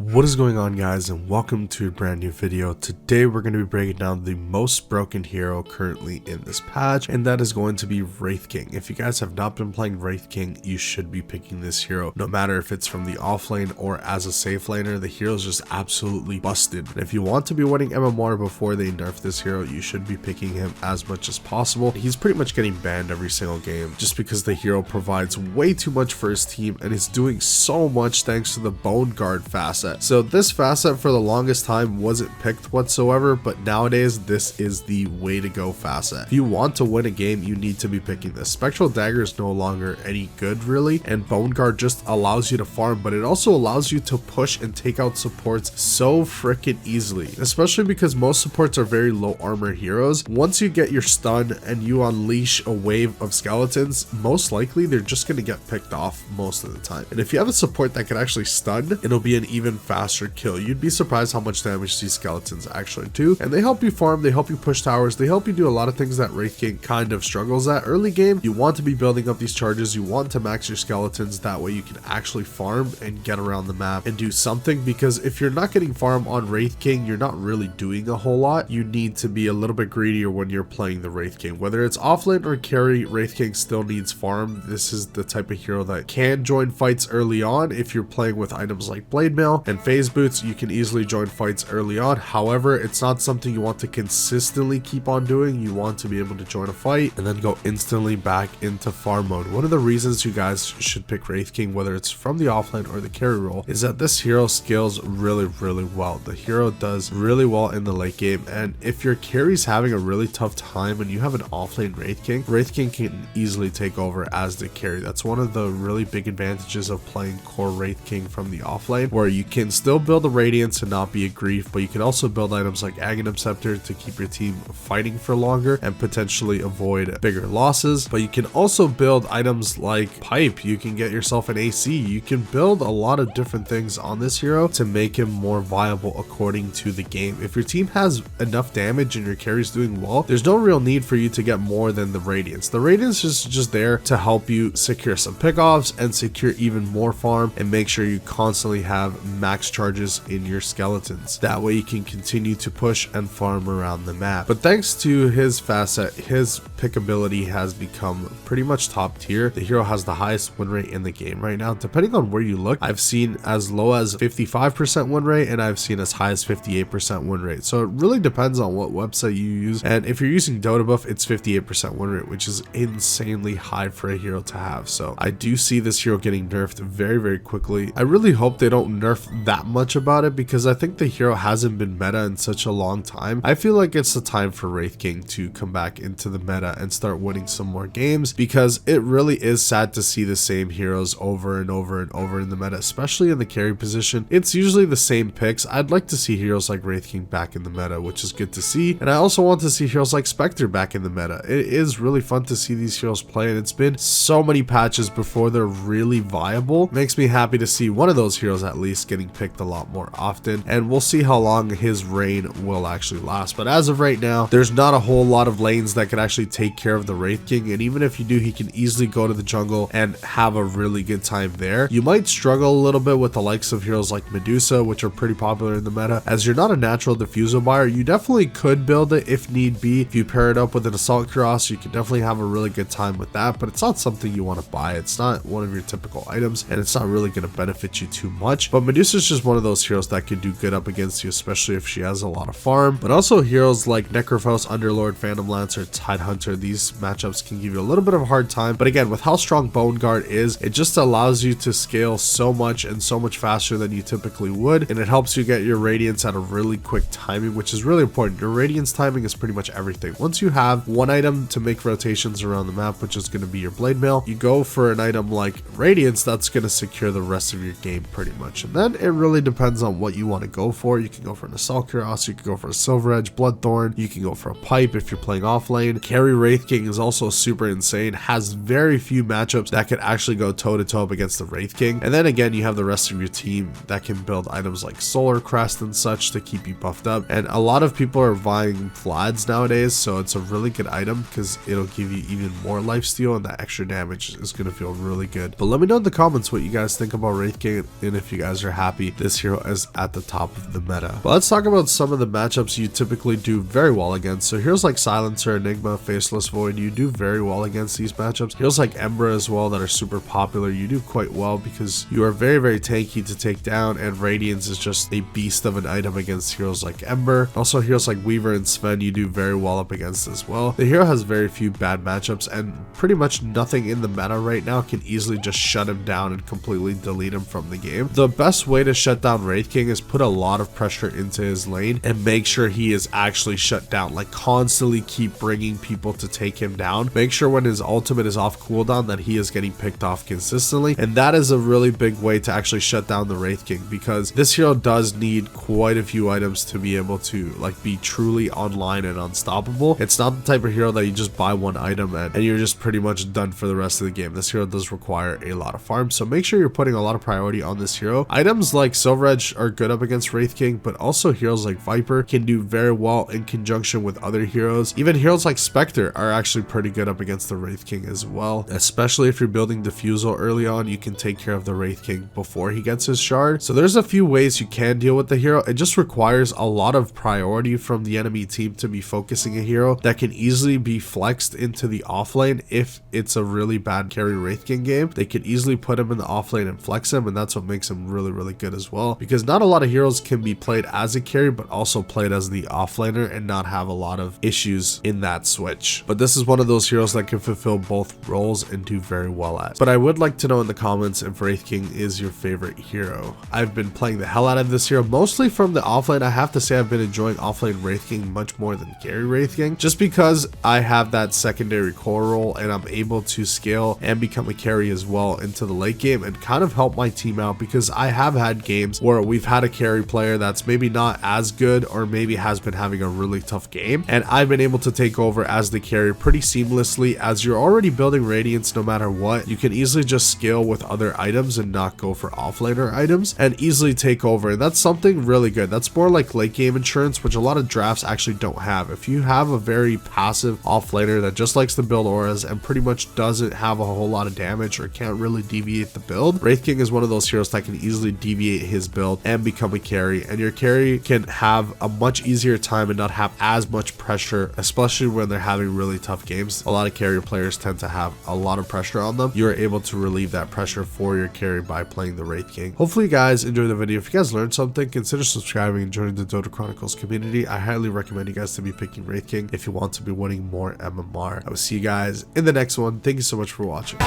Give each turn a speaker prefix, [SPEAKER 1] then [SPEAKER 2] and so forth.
[SPEAKER 1] What is going on, guys, and welcome to a brand new video. Today we're going to be breaking down the most broken hero currently in this patch, and that is going to be Wraith King. If you guys have not been playing Wraith King, you should be picking this hero, no matter if it's from the offlane or as a safe laner. The hero is just absolutely busted, and if you want to be winning MMR before they nerf this hero, you should be picking him as much as possible. He's pretty much getting banned every single game just because the hero provides way too much for his team and is doing so much thanks to the Bone Guard Facet. So this Facet for the longest time wasn't picked whatsoever, but nowadays this is the way to go Facet. If you want to win a game, you need to be picking this. Spectral Dagger is no longer any good really, and Bone Guard just allows you to farm, but it also allows you to push and take out supports so freaking easily, especially because most supports are very low armor heroes. Once you get your stun and you unleash a wave of skeletons, most likely they're just going to get picked off most of the time. And if you have a support that can actually stun, it'll be an even faster kill. You'd be surprised how much damage these skeletons actually do, and they help you farm, they help you push towers, they help you do a lot of things that Wraith King kind of struggles at. Early game, you want to be building up these charges, you want to max your skeletons, that way you can actually farm and get around the map and do something, because if you're not getting farm on Wraith King, you're not really doing a whole lot. You need to be a little bit greedier when you're playing the Wraith King. Whether it's offlane or carry, Wraith King still needs farm. This is the type of hero that can join fights early on. If you're playing with items like blade mail and phase boots, you can easily join fights early on. However, it's not something you want to consistently keep on doing. You want to be able to join a fight and then go instantly back into farm mode. One of the reasons you guys should pick Wraith King, whether it's from the offlane or the carry role, is that this hero scales really well. The hero does really well in the late game, and if your carry's having a really tough time and you have an offlane Wraith King can easily take over as the carry. That's one of the really big advantages of playing core Wraith King from the offlane, where you can still build a Radiance and not be a grief, but you can also build items like Aghanim Scepter to keep your team fighting for longer and potentially avoid bigger losses. But you can also build items like Pipe, you can get yourself an AC, you can build a lot of different things on this hero to make him more viable according to the game. If your team has enough damage and your carry's doing well, there's no real need for you to get more than the Radiance. The Radiance is just there to help you secure some pickoffs and secure even more farm and make sure you constantly have max charges in your skeletons. That way you can continue to push and farm around the map. But thanks to his Facet, his pickability has become pretty much top tier. The hero has the highest win rate in the game right now. Depending on where you look, I've seen as low as 55% win rate and I've seen as high as 58% win rate. So it really depends on what website you use. And if you're using Dota buff, it's 58% win rate, which is insanely high for a hero to have. So I do see this hero getting nerfed very quickly. I really hope they don't nerf that much about it, because I think the hero hasn't been meta in such a long time. I feel like it's the time for Wraith King to come back into the meta and start winning some more games, because it really is sad to see the same heroes over and over in the meta, especially in the carry position. It's usually the same picks. I'd like to see heroes like Wraith King back in the meta, which is good to see, and I also want to see heroes like Spectre back in the meta. It is really fun to see these heroes play, and it's been so many patches before they're really viable. Makes me happy to see one of those heroes at least getting picked a lot more often, and we'll see how long his reign will actually last. But as of right now, there's not a whole lot of lanes that can actually take care of the Wraith King, and even if you do, he can easily go to the jungle and have a really good time there. You might struggle a little bit with the likes of heroes like Medusa, which are pretty popular in the meta. As you're not a natural diffusal buyer, you definitely could build it if need be. If you pair it up with an assault cuirass, you can definitely have a really good time with that, but it's not something you want to buy. It's not one of your typical items, and it's not really going to benefit you too much. But Medusa is just one of those heroes that could do good up against you, especially if she has a lot of farm. But also heroes like Necrophos, Underlord, Phantom Lancer, Tidehunter, these matchups can give you a little bit of a hard time. But again, with how strong Bone Guard is, it just allows you to scale so much and so much faster than you typically would, and it helps you get your Radiance at a really quick timing, which is really important. Your Radiance timing is pretty much everything. Once you have one item to make rotations around the map, which is going to be your blade mail, you go for an item like Radiance, that's going to secure the rest of your game pretty much. And then it really depends on what you want to go for. You can go for an assault cuirass, you can go for a silver edge, bloodthorn, you can go for a pipe if you're playing offlane. Carry Wraith King is also super insane, has very few matchups that could actually go toe to toe up against the Wraith King. And then again, you have the rest of your team that can build items like Solar Crest and such to keep you buffed up. And a lot of people are buying Vlads nowadays, so it's a really good item because it'll give you even more lifesteal, and that extra damage is going to feel really good. But let me know in the comments what you guys think about Wraith King, and if you guys are happy happy this hero is at the top of the meta. But let's talk about some of the matchups you typically do very well against. So heroes like Silencer, Enigma, Faceless Void, you do very well against these matchups. Heroes like Ember as well that are super popular, you do quite well because you are very tanky to take down, and Radiance is just a beast of an item against heroes like Ember. Also heroes like Weaver and Sven you do very well up against as well. The hero has very few bad matchups, and pretty much nothing in the meta right now can easily just shut him down and completely delete him from the game. The best way to shut down Wraith King is put a lot of pressure into his lane and make sure he is actually shut down. Like constantly keep bringing people to take him down. Make sure when his ultimate is off cooldown that he is getting picked off consistently, and that is a really big way to actually shut down the Wraith King, because this hero does need quite a few items to be able to like be truly online and unstoppable. It's not the type of hero that you just buy one item and you're just pretty much done for the rest of the game. This hero does require a lot of farm, so make sure you're putting a lot of priority on this hero. Items like Silver Edge are good up against Wraith King, but also heroes like Viper can do very well in conjunction with other heroes. Even heroes like Spectre are actually pretty good up against the Wraith King as well, especially if you're building Diffusal early on. You can take care of the Wraith King before he gets his shard. So there's a few ways you can deal with the hero. It just requires a lot of priority from the enemy team to be focusing a hero that can easily be flexed into the offlane. If it's a really bad carry Wraith King game, they could easily put him in the offlane and flex him, and that's what makes him really good as well, because not a lot of heroes can be played as a carry but also played as the offlaner and not have a lot of issues in that switch. But this is one of those heroes that can fulfill both roles and do very well at. But I would like to know in the comments if Wraith King is your favorite hero. I've been playing the hell out of this hero, mostly from the offlane. I have to say I've been enjoying offlane Wraith King much more than carry Wraith King, just because I have that secondary core role and I'm able to scale and become a carry as well into the late game and kind of help my team out, because I have had games where we've had a carry player that's maybe not as good or maybe has been having a really tough game, and I've been able to take over as the carry pretty seamlessly. As you're already building Radiance, no matter what, you can easily just scale with other items and not go for offlaner items and easily take over, and that's something really good. That's more like late game insurance, which a lot of drafts actually don't have. If you have a very passive offlaner that just likes to build auras and pretty much doesn't have a whole lot of damage or can't really deviate the build, Wraith King is one of those heroes that can easily deviate his build and become a carry, and your carry can have a much easier time and not have as much pressure, especially when they're having really tough games. A lot of carrier players tend to have a lot of pressure on them. You're able to relieve that pressure for your carry by playing the Wraith King. Hopefully you guys enjoyed the video. If you guys learned something, consider subscribing and joining the Dota Chronicles community. I highly recommend you guys to be picking Wraith King if you want to be winning more MMR. I will see you guys in the next one. Thank you so much for watching.